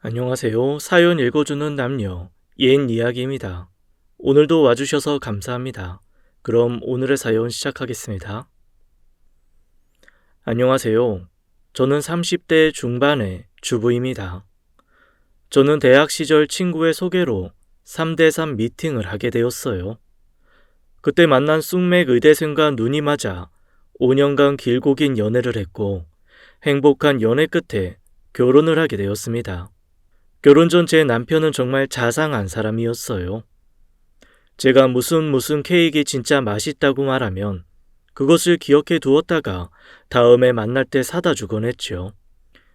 안녕하세요. 사연 읽어주는 남녀, 옛 이야기입니다. 오늘도 와주셔서 감사합니다. 그럼 오늘의 사연 시작하겠습니다. 안녕하세요. 저는 30대 중반의 주부입니다. 저는 대학 시절 친구의 소개로 3대3 미팅을 하게 되었어요. 그때 만난 쑥맥 의대생과 눈이 맞아 5년간 길고 긴 연애를 했고 행복한 연애 끝에 결혼을 하게 되었습니다. 결혼 전 제 남편은 정말 자상한 사람이었어요. 제가 무슨 케이크 진짜 맛있다고 말하면 그것을 기억해 두었다가 다음에 만날 때 사다 주곤 했죠.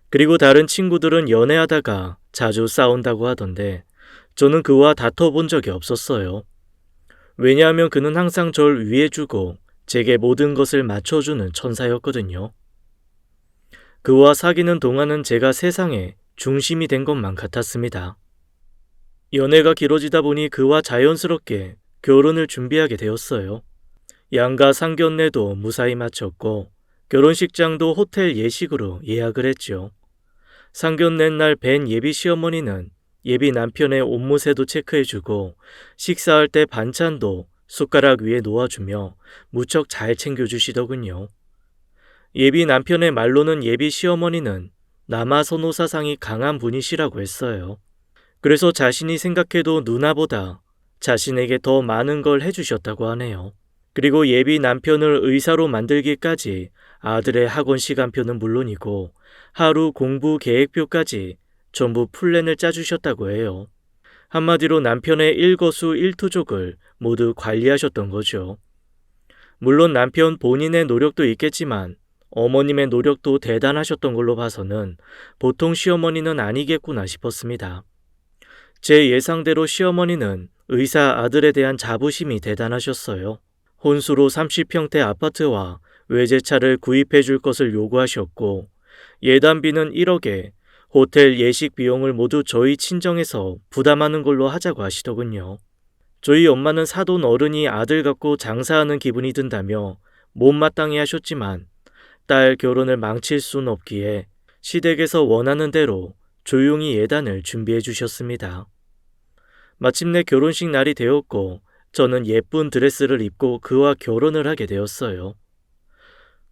그리고 다른 친구들은 연애하다가 자주 싸운다고 하던데 저는 그와 다퉈본 적이 없었어요. 왜냐하면 그는 항상 절 위해주고 제게 모든 것을 맞춰주는 천사였거든요. 그와 사귀는 동안은 제가 세상의 중심이 된 것만 같았습니다. 연애가 길어지다 보니 그와 자연스럽게 결혼을 준비하게 되었어요. 양가 상견례도 무사히 마쳤고 결혼식장도 호텔 예식으로 예약을 했죠. 상견례 날 뵌 예비 시어머니는 예비 남편의 옷무새도 체크해주고 식사할 때 반찬도 숟가락 위에 놓아주며 무척 잘 챙겨주시더군요. 예비 남편의 말로는 예비 시어머니는 남아선호 사상이 강한 분이시라고 했어요. 그래서 자신이 생각해도 누나보다 자신에게 더 많은 걸 해주셨다고 하네요. 그리고 예비 남편을 의사로 만들기까지 아들의 학원 시간표는 물론이고 하루 공부 계획표까지 전부 플랜을 짜주셨다고 해요. 한마디로 남편의 일거수일투족을 모두 관리하셨던 거죠. 물론 남편 본인의 노력도 있겠지만 어머님의 노력도 대단하셨던 걸로 봐서는 보통 시어머니는 아니겠구나 싶었습니다. 제 예상대로 시어머니는 의사 아들에 대한 자부심이 대단하셨어요. 혼수로 30평대 아파트와 외제차를 구입해 줄 것을 요구하셨고 예단비는 1억에 호텔 예식 비용을 모두 저희 친정에서 부담하는 걸로 하자고 하시더군요. 저희 엄마는 사돈 어른이 아들 갖고 장사하는 기분이 든다며 못마땅해 하셨지만 딸 결혼을 망칠 순 없기에 시댁에서 원하는 대로 조용히 예단을 준비해 주셨습니다. 마침내 결혼식 날이 되었고 저는 예쁜 드레스를 입고 그와 결혼을 하게 되었어요.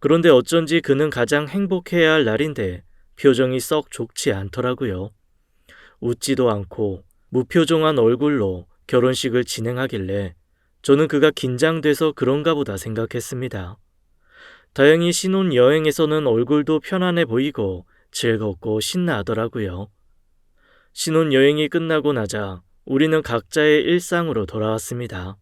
그런데 어쩐지 그는 가장 행복해야 할 날인데 표정이 썩 좋지 않더라고요. 웃지도 않고 무표정한 얼굴로 결혼식을 진행하길래 저는 그가 긴장돼서 그런가 보다 생각했습니다. 다행히 신혼여행에서는 얼굴도 편안해 보이고 즐겁고 신나하더라고요. 신혼여행이 끝나고 나자 우리는 각자의 일상으로 돌아왔습니다.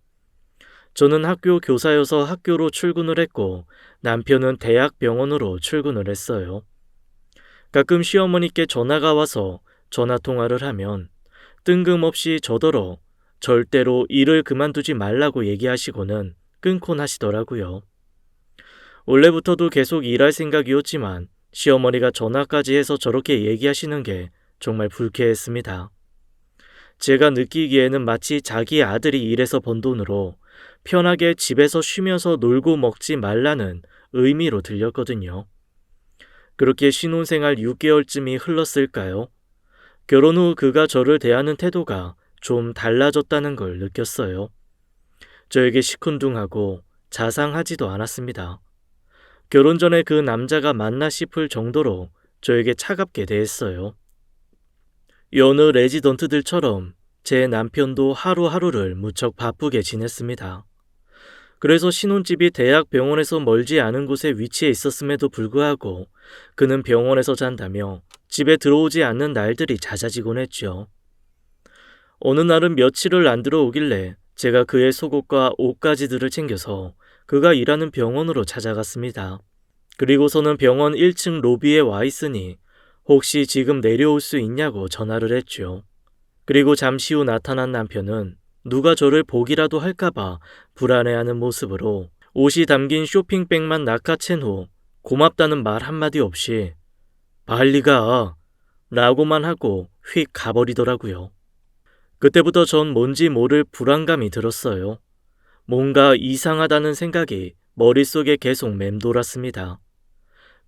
저는 학교 교사여서 학교로 출근을 했고 남편은 대학 병원으로 출근을 했어요. 가끔 시어머니께 전화가 와서 전화 통화를 하면 뜬금없이 저더러 절대로 일을 그만두지 말라고 얘기하시고는 끊곤 하시더라고요. 원래부터도 계속 일할 생각이었지만 시어머니가 전화까지 해서 저렇게 얘기하시는 게 정말 불쾌했습니다. 제가 느끼기에는 마치 자기 아들이 일해서 번 돈으로 편하게 집에서 쉬면서 놀고 먹지 말라는 의미로 들렸거든요. 그렇게 신혼생활 6개월쯤이 흘렀을까요? 결혼 후 그가 저를 대하는 태도가 좀 달라졌다는 걸 느꼈어요. 저에게 시큰둥하고 자상하지도 않았습니다. 결혼 전에 그 남자가 맞나 싶을 정도로 저에게 차갑게 대했어요. 여느 레지던트들처럼 제 남편도 하루하루를 무척 바쁘게 지냈습니다. 그래서 신혼집이 대학 병원에서 멀지 않은 곳에 위치해 있었음에도 불구하고 그는 병원에서 잔다며 집에 들어오지 않는 날들이 잦아지곤 했죠. 어느 날은 며칠을 안 들어오길래 제가 그의 속옷과 옷가지들을 챙겨서 그가 일하는 병원으로 찾아갔습니다. 그리고서는 병원 1층 로비에 와 있으니 혹시 지금 내려올 수 있냐고 전화를 했죠. 그리고 잠시 후 나타난 남편은 누가 저를 보기라도 할까봐 불안해하는 모습으로 옷이 담긴 쇼핑백만 낚아챈 후 고맙다는 말 한마디 없이 빨리 가 라고만 하고 휙 가버리더라고요. 그때부터 전 뭔지 모를 불안감이 들었어요. 뭔가 이상하다는 생각이 머릿속에 계속 맴돌았습니다.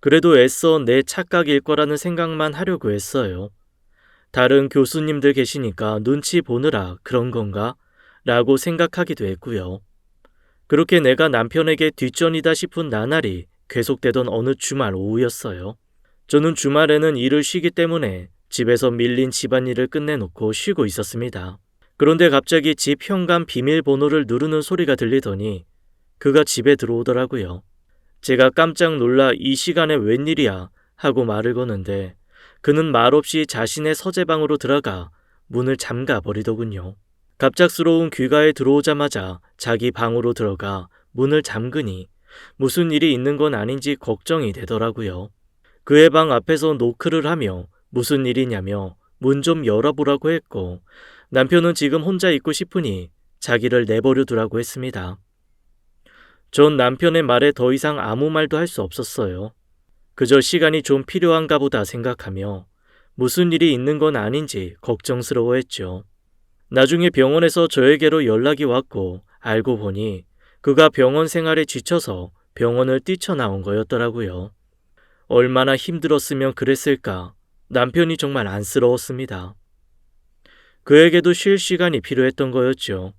그래도 애써 내 착각일 거라는 생각만 하려고 했어요. 다른 교수님들 계시니까 눈치 보느라 그런 건가? 라고 생각하기도 했고요. 그렇게 내가 남편에게 뒷전이다 싶은 나날이 계속되던 어느 주말 오후였어요. 저는 주말에는 일을 쉬기 때문에 집에서 밀린 집안일을 끝내놓고 쉬고 있었습니다. 그런데 갑자기 집 현관 비밀번호를 누르는 소리가 들리더니 그가 집에 들어오더라고요. 제가 깜짝 놀라 이 시간에 웬일이야 하고 말을 거는데 그는 말없이 자신의 서재방으로 들어가 문을 잠가 버리더군요. 갑작스러운 귀가에 들어오자마자 자기 방으로 들어가 문을 잠그니 무슨 일이 있는 건 아닌지 걱정이 되더라고요. 그의 방 앞에서 노크를 하며 무슨 일이냐며 문 좀 열어보라고 했고 남편은 지금 혼자 있고 싶으니 자기를 내버려 두라고 했습니다. 전 남편의 말에 더 이상 아무 말도 할 수 없었어요. 그저 시간이 좀 필요한가 보다 생각하며 무슨 일이 있는 건 아닌지 걱정스러워했죠. 나중에 병원에서 저에게로 연락이 왔고 알고 보니 그가 병원 생활에 지쳐서 병원을 뛰쳐나온 거였더라고요. 얼마나 힘들었으면 그랬을까. 남편이 정말 안쓰러웠습니다. 그에게도 쉴 시간이 필요했던 거였죠.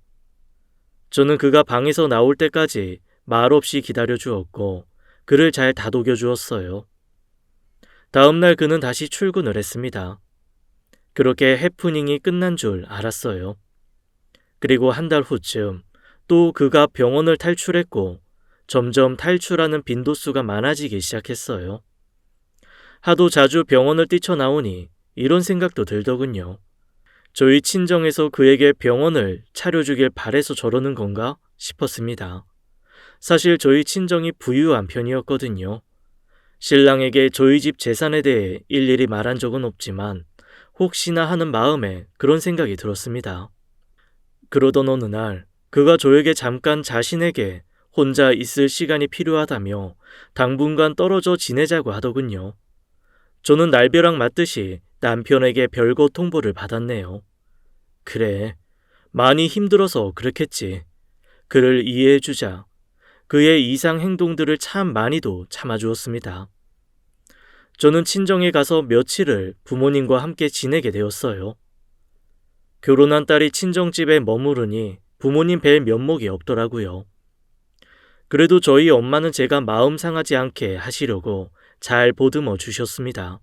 저는 그가 방에서 나올 때까지 말없이 기다려 주었고 그를 잘 다독여 주었어요. 다음날 그는 다시 출근을 했습니다. 그렇게 해프닝이 끝난 줄 알았어요. 그리고 한 달 후쯤 또 그가 병원을 탈출했고 점점 탈출하는 빈도수가 많아지기 시작했어요. 하도 자주 병원을 뛰쳐나오니 이런 생각도 들더군요. 저희 친정에서 그에게 병원을 차려주길 바래서 저러는 건가 싶었습니다. 사실 저희 친정이 부유한 편이었거든요. 신랑에게 저희 집 재산에 대해 일일이 말한 적은 없지만 혹시나 하는 마음에 그런 생각이 들었습니다. 그러던 어느 날 그가 저에게 잠깐 자신에게 혼자 있을 시간이 필요하다며 당분간 떨어져 지내자고 하더군요. 저는 날벼락 맞듯이 남편에게 별거 통보를 받았네요. 그래, 많이 힘들어서 그렇겠지. 그를 이해해주자. 그의 이상 행동들을 참 많이도 참아주었습니다. 저는 친정에 가서 며칠을 부모님과 함께 지내게 되었어요. 결혼한 딸이 친정집에 머무르니 부모님 뵐 면목이 없더라고요. 그래도 저희 엄마는 제가 마음 상하지 않게 하시려고 잘 보듬어 주셨습니다.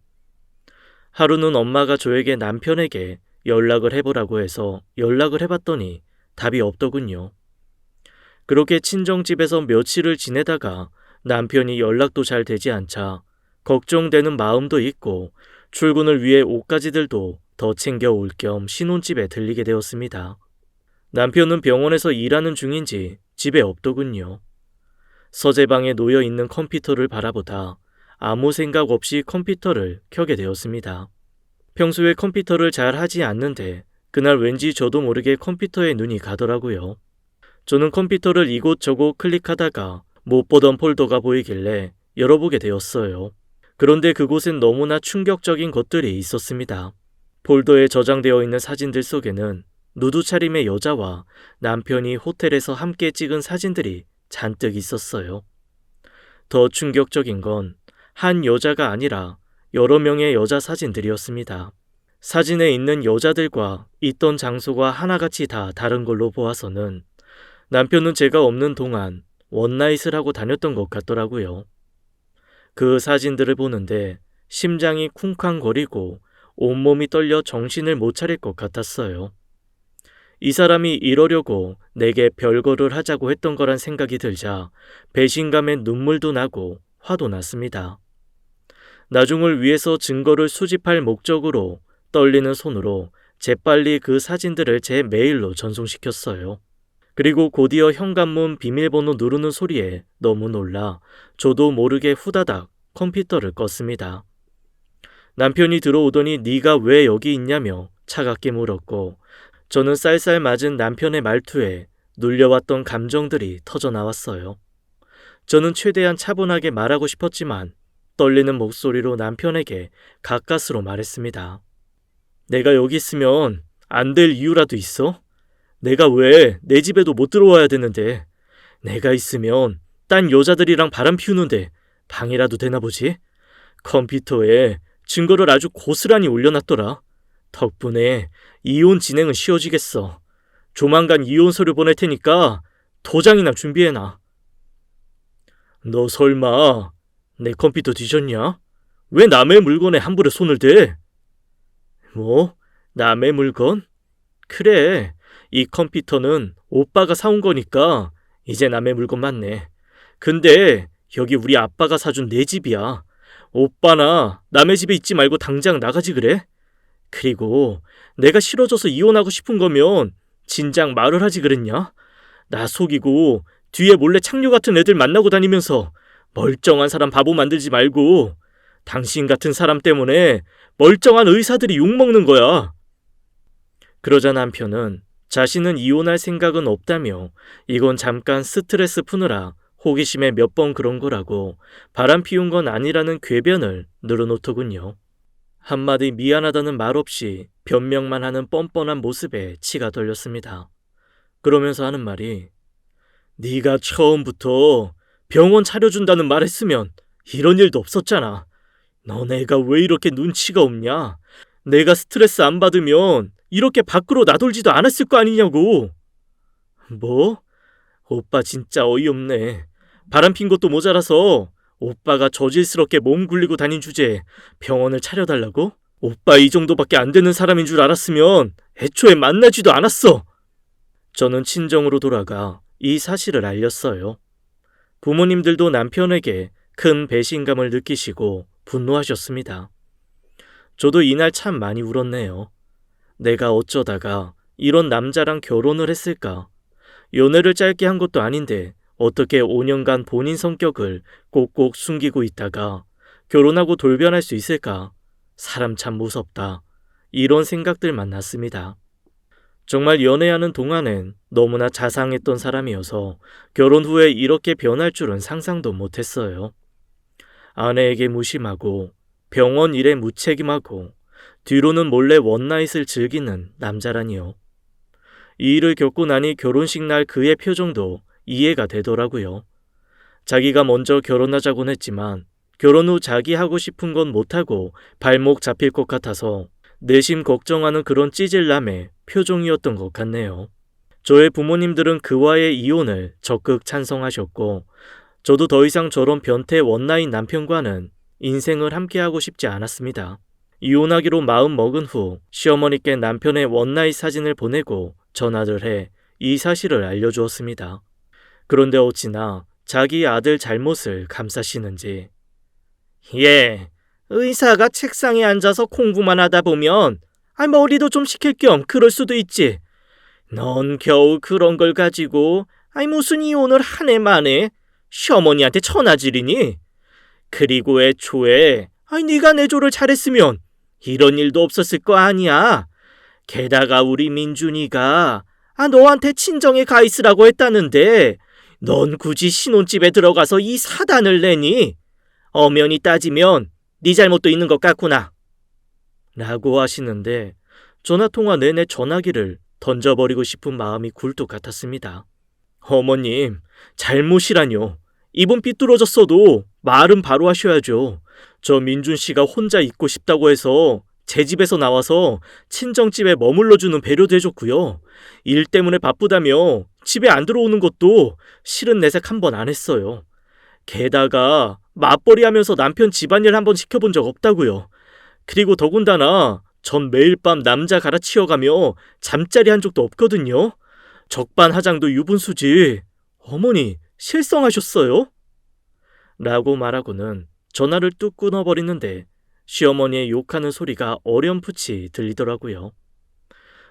하루는 엄마가 저에게 남편에게 연락을 해보라고 해서 연락을 해봤더니 답이 없더군요. 그렇게 친정집에서 며칠을 지내다가 남편이 연락도 잘 되지 않자 걱정되는 마음도 있고 출근을 위해 옷가지들도 더 챙겨올 겸 신혼집에 들리게 되었습니다. 남편은 병원에서 일하는 중인지 집에 없더군요. 서재방에 놓여 있는 컴퓨터를 바라보다 아무 생각 없이 컴퓨터를 켜게 되었습니다. 평소에 컴퓨터를 잘 하지 않는데 그날 왠지 저도 모르게 컴퓨터에 눈이 가더라고요. 저는 컴퓨터를 이곳저곳 클릭하다가 못 보던 폴더가 보이길래 열어보게 되었어요. 그런데 그곳엔 너무나 충격적인 것들이 있었습니다. 폴더에 저장되어 있는 사진들 속에는 누드 차림의 여자와 남편이 호텔에서 함께 찍은 사진들이 잔뜩 있었어요. 더 충격적인 건 한 여자가 아니라 여러 명의 여자 사진들이었습니다. 사진에 있는 여자들과 있던 장소가 하나같이 다 다른 걸로 보아서는 남편은 제가 없는 동안 원나잇을 하고 다녔던 것 같더라고요. 그 사진들을 보는데 심장이 쿵쾅거리고 온몸이 떨려 정신을 못 차릴 것 같았어요. 이 사람이 이러려고 내게 별거를 하자고 했던 거란 생각이 들자 배신감에 눈물도 나고 화도 났습니다. 나중을 위해서 증거를 수집할 목적으로 떨리는 손으로 재빨리 그 사진들을 제 메일로 전송시켰어요. 그리고 곧이어 현관문 비밀번호 누르는 소리에 너무 놀라 저도 모르게 후다닥 컴퓨터를 껐습니다. 남편이 들어오더니 네가 왜 여기 있냐며 차갑게 물었고 저는 쌀쌀 맞은 남편의 말투에 눌려왔던 감정들이 터져 나왔어요. 저는 최대한 차분하게 말하고 싶었지만 떨리는 목소리로 남편에게 가까스로 말했습니다. 내가 여기 있으면 안 될 이유라도 있어? 내가 왜 내 집에도 못 들어와야 되는데 내가 있으면 딴 여자들이랑 바람 피우는데 방해라도 되나 보지? 컴퓨터에 증거를 아주 고스란히 올려놨더라. 덕분에 이혼 진행은 쉬워지겠어. 조만간 이혼 서류 보낼 테니까 도장이나 준비해놔. 너 설마 내 컴퓨터 뒤졌냐? 왜 남의 물건에 함부로 손을 대? 뭐? 남의 물건? 그래, 이 컴퓨터는 오빠가 사온 거니까 이제 남의 물건 맞네. 근데 여기 우리 아빠가 사준 내 집이야. 오빠나 남의 집에 있지 말고 당장 나가지 그래? 그리고 내가 싫어져서 이혼하고 싶은 거면 진작 말을 하지 그랬냐? 나 속이고 뒤에 몰래 창녀 같은 애들 만나고 다니면서 멀쩡한 사람 바보 만들지 말고 당신 같은 사람 때문에 멀쩡한 의사들이 욕먹는 거야. 그러자 남편은 자신은 이혼할 생각은 없다며 이건 잠깐 스트레스 푸느라 호기심에 몇 번 그런 거라고 바람 피운 건 아니라는 궤변을 늘어놓더군요. 한마디 미안하다는 말 없이 변명만 하는 뻔뻔한 모습에 치가 떨렸습니다. 그러면서 하는 말이 네가 처음부터 병원 차려준다는 말 했으면 이런 일도 없었잖아. 너네가 왜 이렇게 눈치가 없냐? 내가 스트레스 안 받으면 이렇게 밖으로 나돌지도 않았을 거 아니냐고. 뭐? 오빠 진짜 어이없네. 바람핀 것도 모자라서 오빠가 저질스럽게 몸 굴리고 다닌 주제에 병원을 차려달라고? 오빠 이 정도밖에 안 되는 사람인 줄 알았으면 애초에 만나지도 않았어. 저는 친정으로 돌아가 이 사실을 알렸어요. 부모님들도 남편에게 큰 배신감을 느끼시고 분노하셨습니다. 저도 이날 참 많이 울었네요. 내가 어쩌다가 이런 남자랑 결혼을 했을까? 연애를 짧게 한 것도 아닌데 어떻게 5년간 본인 성격을 꼭꼭 숨기고 있다가 결혼하고 돌변할 수 있을까? 사람 참 무섭다. 이런 생각들만 났습니다. 정말 연애하는 동안엔 너무나 자상했던 사람이어서 결혼 후에 이렇게 변할 줄은 상상도 못했어요. 아내에게 무심하고 병원 일에 무책임하고 뒤로는 몰래 원나잇을 즐기는 남자라니요. 이 일을 겪고 나니 결혼식 날 그의 표정도 이해가 되더라고요. 자기가 먼저 결혼하자곤 했지만 결혼 후 자기 하고 싶은 건 못하고 발목 잡힐 것 같아서 내심 걱정하는 그런 찌질남의 표정이었던 것 같네요. 저의 부모님들은 그와의 이혼을 적극 찬성하셨고 저도 더 이상 저런 변태 원나잇 남편과는 인생을 함께하고 싶지 않았습니다. 이혼하기로 마음 먹은 후 시어머니께 남편의 원나잇 사진을 보내고 전화를 해 이 사실을 알려주었습니다. 그런데 어찌나 자기 아들 잘못을 감싸시는지. 예, 의사가 책상에 앉아서 공부만 하다 보면 머리도 좀 식힐 겸 그럴 수도 있지. 넌 겨우 그런 걸 가지고 무슨 이혼을 한 해 만에 시어머니한테 천하지리니? 그리고 애초에 네가 내조를 잘했으면 이런 일도 없었을 거 아니야. 게다가 우리 민준이가 너한테 친정에 가 있으라고 했다는데 넌 굳이 신혼집에 들어가서 이 사단을 내니? 엄연히 따지면 네 잘못도 있는 것 같구나. 라고 하시는데 전화통화 내내 전화기를 던져버리고 싶은 마음이 굴뚝 같았습니다. 어머님, 잘못이라뇨. 입은 삐뚤어졌어도 말은 바로 하셔야죠. 저 민준 씨가 혼자 있고 싶다고 해서 제 집에서 나와서 친정집에 머물러주는 배려도 해줬고요. 일 때문에 바쁘다며 집에 안 들어오는 것도 실은 내색 한 번 안 했어요. 게다가 맞벌이 하면서 남편 집안일 한 번 시켜본 적 없다고요. 그리고 더군다나 전 매일 밤 남자 갈아치워가며 잠자리 한 적도 없거든요. 적반하장도 유분수지. 어머니, 실성하셨어요? 라고 말하고는 전화를 뚝 끊어버리는데 시어머니의 욕하는 소리가 어렴풋이 들리더라고요.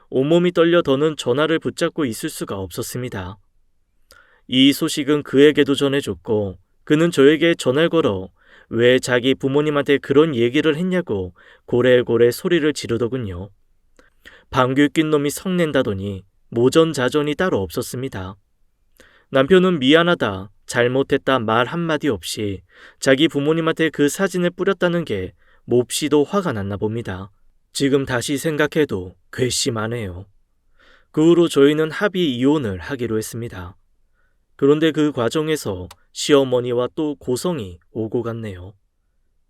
온몸이 떨려 더는 전화를 붙잡고 있을 수가 없었습니다. 이 소식은 그에게도 전해줬고 그는 저에게 전화를 걸어 왜 자기 부모님한테 그런 얘기를 했냐고 고래고래 소리를 지르더군요. 방귀 낀 놈이 성낸다더니 모전자전이 따로 없었습니다. 남편은 미안하다, 잘못했다 말 한마디 없이 자기 부모님한테 그 사진을 뿌렸다는 게 몹시도 화가 났나 봅니다. 지금 다시 생각해도 괘씸하네요. 그 후로 저희는 합의 이혼을 하기로 했습니다. 그런데 그 과정에서 시어머니와 또 고성이 오고 갔네요.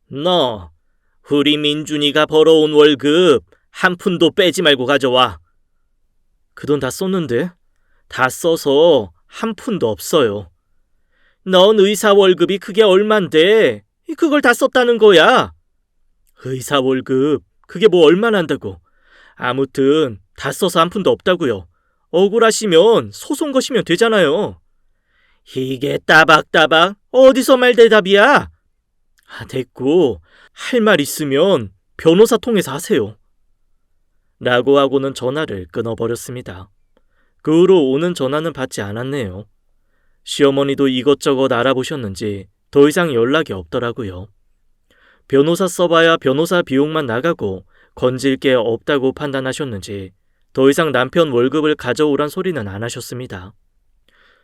너, 우리 민준이가 벌어온 월급 한 푼도 빼지 말고 가져와. 그 돈 다 썼는데? 다 써서 한 푼도 없어요. 넌 의사 월급이 그게 얼만데 그걸 다 썼다는 거야. 의사 월급 그게 뭐 얼마나 한다고. 아무튼 다 써서 한 푼도 없다고요. 억울하시면 소송 거시면 되잖아요. 이게 따박따박 어디서 말 대답이야? 됐고 할 말 있으면 변호사 통해서 하세요. 라고 하고는 전화를 끊어버렸습니다. 그 후로 오는 전화는 받지 않았네요. 시어머니도 이것저것 알아보셨는지 더 이상 연락이 없더라고요. 변호사 써봐야 변호사 비용만 나가고 건질 게 없다고 판단하셨는지 더 이상 남편 월급을 가져오란 소리는 안 하셨습니다.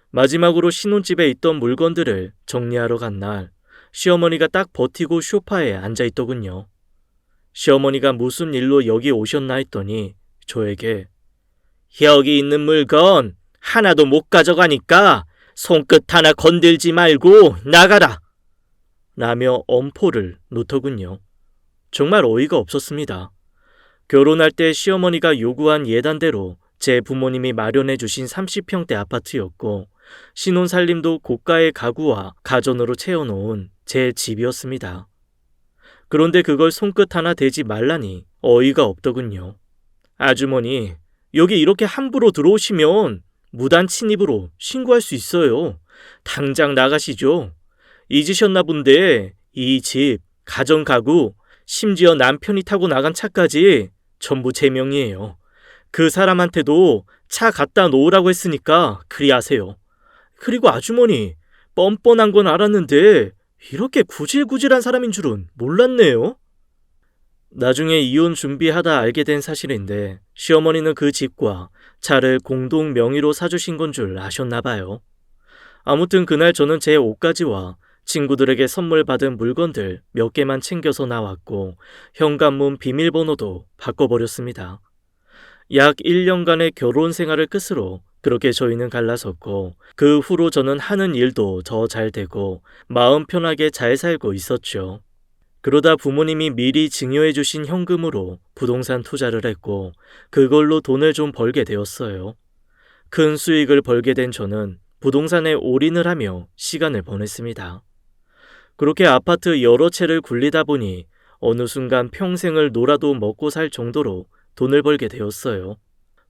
마지막으로 신혼집에 있던 물건들을 정리하러 간 날 시어머니가 딱 버티고 소파에 앉아있더군요. 시어머니가 무슨 일로 여기 오셨나 했더니 저에게 여기 있는 물건 하나도 못 가져가니까 손끝 하나 건들지 말고 나가라! 라며 엄포를 놓더군요. 정말 어이가 없었습니다. 결혼할 때 시어머니가 요구한 예단대로 제 부모님이 마련해 주신 30평대 아파트였고 신혼살림도 고가의 가구와 가전으로 채워놓은 제 집이었습니다. 그런데 그걸 손끝 하나 대지 말라니 어이가 없더군요. 아주머니, 여기 이렇게 함부로 들어오시면 무단 침입으로 신고할 수 있어요. 당장 나가시죠. 잊으셨나 본데 이 집, 가전 가구, 심지어 남편이 타고 나간 차까지 전부 제 명의예요. 그 사람한테도 차 갖다 놓으라고 했으니까 그리 하세요. 그리고 아주머니, 뻔뻔한 건 알았는데 이렇게 구질구질한 사람인 줄은 몰랐네요. 나중에 이혼 준비하다 알게 된 사실인데 시어머니는 그 집과 차를 공동 명의로 사주신 건 줄 아셨나 봐요. 아무튼 그날 저는 제 옷가지와 친구들에게 선물 받은 물건들 몇 개만 챙겨서 나왔고 현관문 비밀번호도 바꿔버렸습니다. 약 1년간의 결혼 생활을 끝으로 그렇게 저희는 갈라섰고 그 후로 저는 하는 일도 더 잘 되고 마음 편하게 잘 살고 있었죠. 그러다 부모님이 미리 증여해 주신 현금으로 부동산 투자를 했고 그걸로 돈을 좀 벌게 되었어요. 큰 수익을 벌게 된 저는 부동산에 올인을 하며 시간을 보냈습니다. 그렇게 아파트 여러 채를 굴리다 보니 어느 순간 평생을 놀아도 먹고 살 정도로 돈을 벌게 되었어요.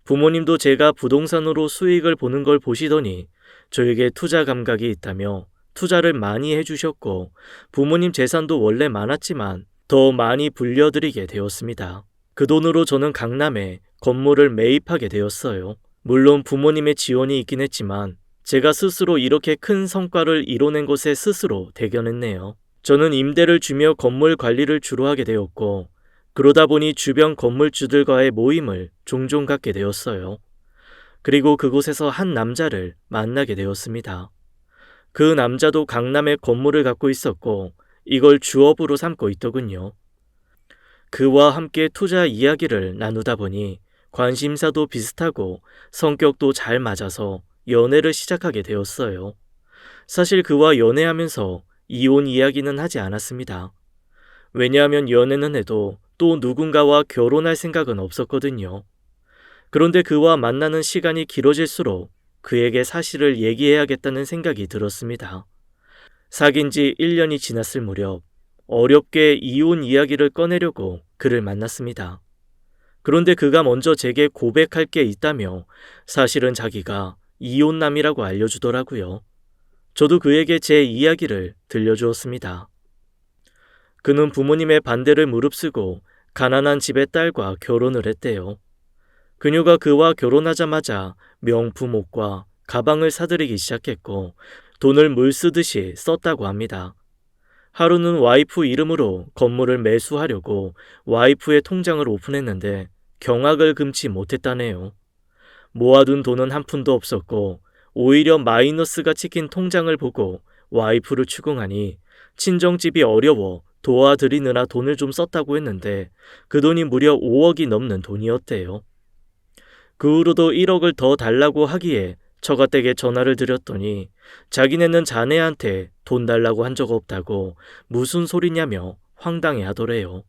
부모님도 제가 부동산으로 수익을 보는 걸 보시더니 저에게 투자 감각이 있다며 투자를 많이 해주셨고 부모님 재산도 원래 많았지만 더 많이 불려드리게 되었습니다. 그 돈으로 저는 강남에 건물을 매입하게 되었어요. 물론 부모님의 지원이 있긴 했지만 제가 스스로 이렇게 큰 성과를 이뤄낸 것에 스스로 대견했네요. 저는 임대를 주며 건물 관리를 주로 하게 되었고 그러다 보니 주변 건물주들과의 모임을 종종 갖게 되었어요. 그리고 그곳에서 한 남자를 만나게 되었습니다. 그 남자도 강남에 건물을 갖고 있었고 이걸 주업으로 삼고 있더군요. 그와 함께 투자 이야기를 나누다 보니 관심사도 비슷하고 성격도 잘 맞아서 연애를 시작하게 되었어요. 사실 그와 연애하면서 이혼 이야기는 하지 않았습니다. 왜냐하면 연애는 해도 또 누군가와 결혼할 생각은 없었거든요. 그런데 그와 만나는 시간이 길어질수록 그에게 사실을 얘기해야겠다는 생각이 들었습니다. 사귄 지 1년이 지났을 무렵 어렵게 이혼 이야기를 꺼내려고 그를 만났습니다. 그런데 그가 먼저 제게 고백할 게 있다며 사실은 자기가 이혼남이라고 알려주더라고요. 저도 그에게 제 이야기를 들려주었습니다. 그는 부모님의 반대를 무릅쓰고 가난한 집의 딸과 결혼을 했대요. 그녀가 그와 결혼하자마자 명품 옷과 가방을 사들이기 시작했고 돈을 물 쓰듯이 썼다고 합니다. 하루는 와이프 이름으로 건물을 매수하려고 와이프의 통장을 오픈했는데 경악을 금치 못했다네요. 모아둔 돈은 한 푼도 없었고 오히려 마이너스가 찍힌 통장을 보고 와이프를 추궁하니 친정집이 어려워 도와드리느라 돈을 좀 썼다고 했는데 그 돈이 무려 5억이 넘는 돈이었대요. 그 후로도 1억을 더 달라고 하기에 처가댁에 전화를 드렸더니 자기네는 자네한테 돈 달라고 한 적 없다고 무슨 소리냐며 황당해 하더래요.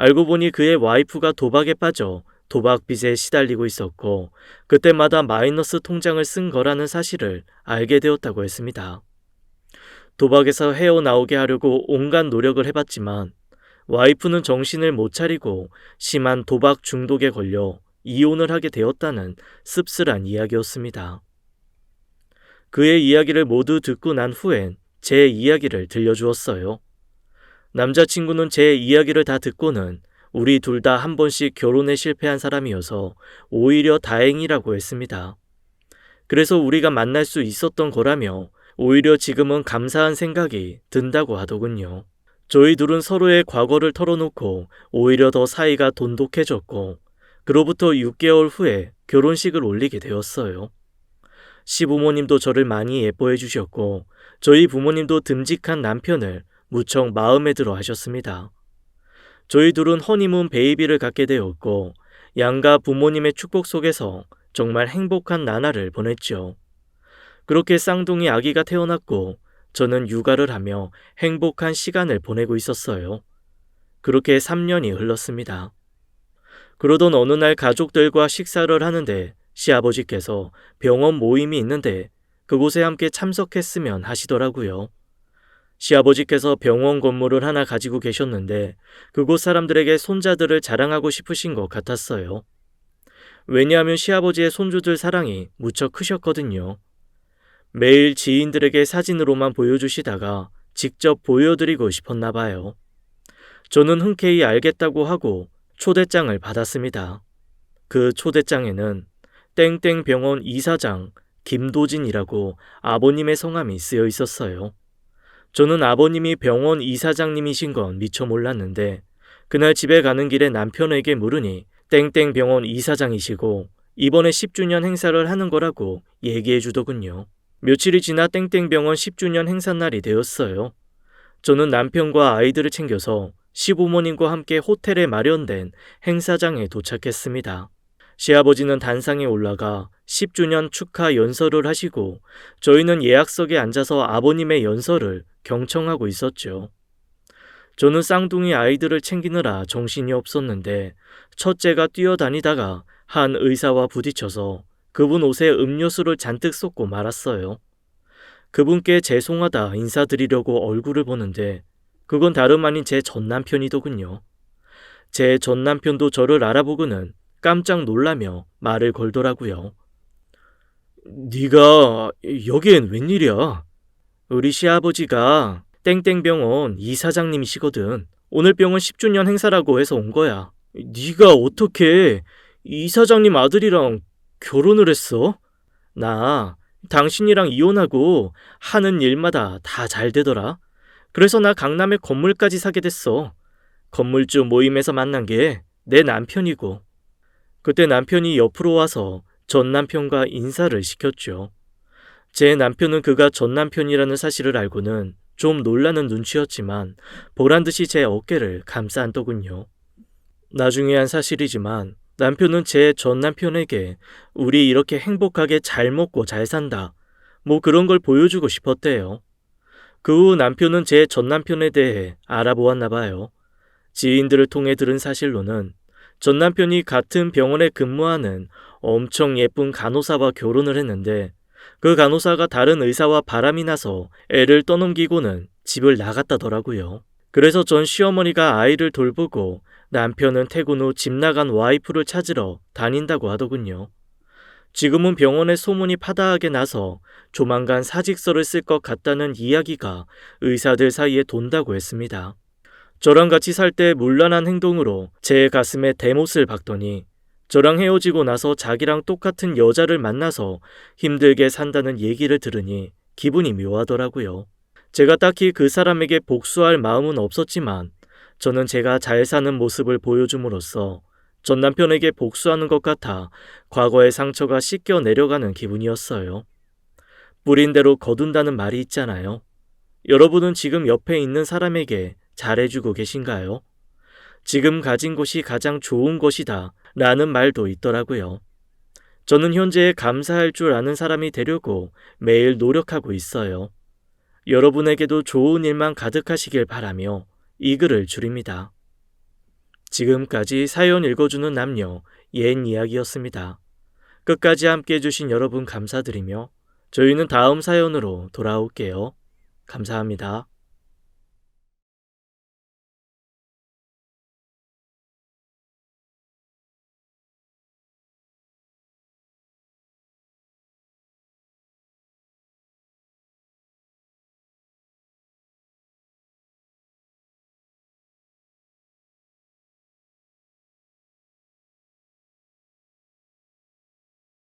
알고 보니 그의 와이프가 도박에 빠져 도박 빚에 시달리고 있었고 그때마다 마이너스 통장을 쓴 거라는 사실을 알게 되었다고 했습니다. 도박에서 헤어나오게 하려고 온갖 노력을 해봤지만 와이프는 정신을 못 차리고 심한 도박 중독에 걸려 이혼을 하게 되었다는 씁쓸한 이야기였습니다. 그의 이야기를 모두 듣고 난 후엔 제 이야기를 들려주었어요. 남자친구는 제 이야기를 다 듣고는 우리 둘 다 한 번씩 결혼에 실패한 사람이어서 오히려 다행이라고 했습니다. 그래서 우리가 만날 수 있었던 거라며 오히려 지금은 감사한 생각이 든다고 하더군요. 저희 둘은 서로의 과거를 털어놓고 오히려 더 사이가 돈독해졌고 그로부터 6개월 후에 결혼식을 올리게 되었어요. 시부모님도 저를 많이 예뻐해 주셨고 저희 부모님도 듬직한 남편을 무척 마음에 들어 하셨습니다. 저희 둘은 허니문 베이비를 갖게 되었고 양가 부모님의 축복 속에서 정말 행복한 나날을 보냈죠. 그렇게 쌍둥이 아기가 태어났고 저는 육아를 하며 행복한 시간을 보내고 있었어요. 그렇게 3년이 흘렀습니다. 그러던 어느 날 가족들과 식사를 하는데 시아버지께서 병원 모임이 있는데 그곳에 함께 참석했으면 하시더라고요. 시아버지께서 병원 건물을 하나 가지고 계셨는데 그곳 사람들에게 손자들을 자랑하고 싶으신 것 같았어요. 왜냐하면 시아버지의 손주들 사랑이 무척 크셨거든요. 매일 지인들에게 사진으로만 보여주시다가 직접 보여드리고 싶었나 봐요. 저는 흔쾌히 알겠다고 하고 초대장을 받았습니다. 그 초대장에는 땡땡병원 이사장 김도진이라고 아버님의 성함이 쓰여 있었어요. 저는 아버님이 병원 이사장님이신 건 미처 몰랐는데 그날 집에 가는 길에 남편에게 물으니 땡땡병원 이사장이시고 이번에 10주년 행사를 하는 거라고 얘기해 주더군요. 며칠이 지나 땡땡병원 10주년 행사날이 되었어요. 저는 남편과 아이들을 챙겨서 시부모님과 함께 호텔에 마련된 행사장에 도착했습니다. 시아버지는 단상에 올라가 10주년 축하 연설을 하시고 저희는 예약석에 앉아서 아버님의 연설을 경청하고 있었죠. 저는 쌍둥이 아이들을 챙기느라 정신이 없었는데 첫째가 뛰어다니다가 한 의사와 부딪혀서 그분 옷에 음료수를 잔뜩 쏟고 말았어요. 그분께 죄송하다 인사드리려고 얼굴을 보는데 그건 다름 아닌 제 전남편이더군요. 제 전남편도 저를 알아보고는 깜짝 놀라며 말을 걸더라고요. 네가 여기엔 웬일이야? 우리 시아버지가 땡땡병원 이사장님이시거든. 오늘 병원 10주년 행사라고 해서 온 거야. 네가 어떻게 이사장님 아들이랑 결혼을 했어? 나 당신이랑 이혼하고 하는 일마다 다 잘 되더라. 그래서 나 강남에 건물까지 사게 됐어. 건물주 모임에서 만난 게 내 남편이고. 그때 남편이 옆으로 와서 전 남편과 인사를 시켰죠. 제 남편은 그가 전 남편이라는 사실을 알고는 좀 놀라는 눈치였지만 보란듯이 제 어깨를 감싸 안더군요. 나중에 한 사실이지만 남편은 제 전 남편에게 우리 이렇게 행복하게 잘 먹고 잘 산다. 뭐 그런 걸 보여주고 싶었대요. 그 후 남편은 제 전 남편에 대해 알아보았나 봐요. 지인들을 통해 들은 사실로는 전 남편이 같은 병원에 근무하는 엄청 예쁜 간호사와 결혼을 했는데 그 간호사가 다른 의사와 바람이 나서 애를 떠넘기고는 집을 나갔다더라고요. 그래서 전 시어머니가 아이를 돌보고 남편은 퇴근 후 집 나간 와이프를 찾으러 다닌다고 하더군요. 지금은 병원에 소문이 파다하게 나서 조만간 사직서를 쓸 것 같다는 이야기가 의사들 사이에 돈다고 했습니다. 저랑 같이 살 때 문란한 행동으로 제 가슴에 대못을 박더니 저랑 헤어지고 나서 자기랑 똑같은 여자를 만나서 힘들게 산다는 얘기를 들으니 기분이 묘하더라고요. 제가 딱히 그 사람에게 복수할 마음은 없었지만 저는 제가 잘 사는 모습을 보여줌으로써 전 남편에게 복수하는 것 같아 과거의 상처가 씻겨 내려가는 기분이었어요. 뿌린 대로 거둔다는 말이 있잖아요. 여러분은 지금 옆에 있는 사람에게 잘해주고 계신가요? 지금 가진 것이 가장 좋은 것이다 라는 말도 있더라고요. 저는 현재에 감사할 줄 아는 사람이 되려고 매일 노력하고 있어요. 여러분에게도 좋은 일만 가득하시길 바라며 이 글을 줄입니다. 지금까지 사연 읽어주는 남녀 옛 이야기였습니다. 끝까지 함께 해주신 여러분 감사드리며 저희는 다음 사연으로 돌아올게요. 감사합니다.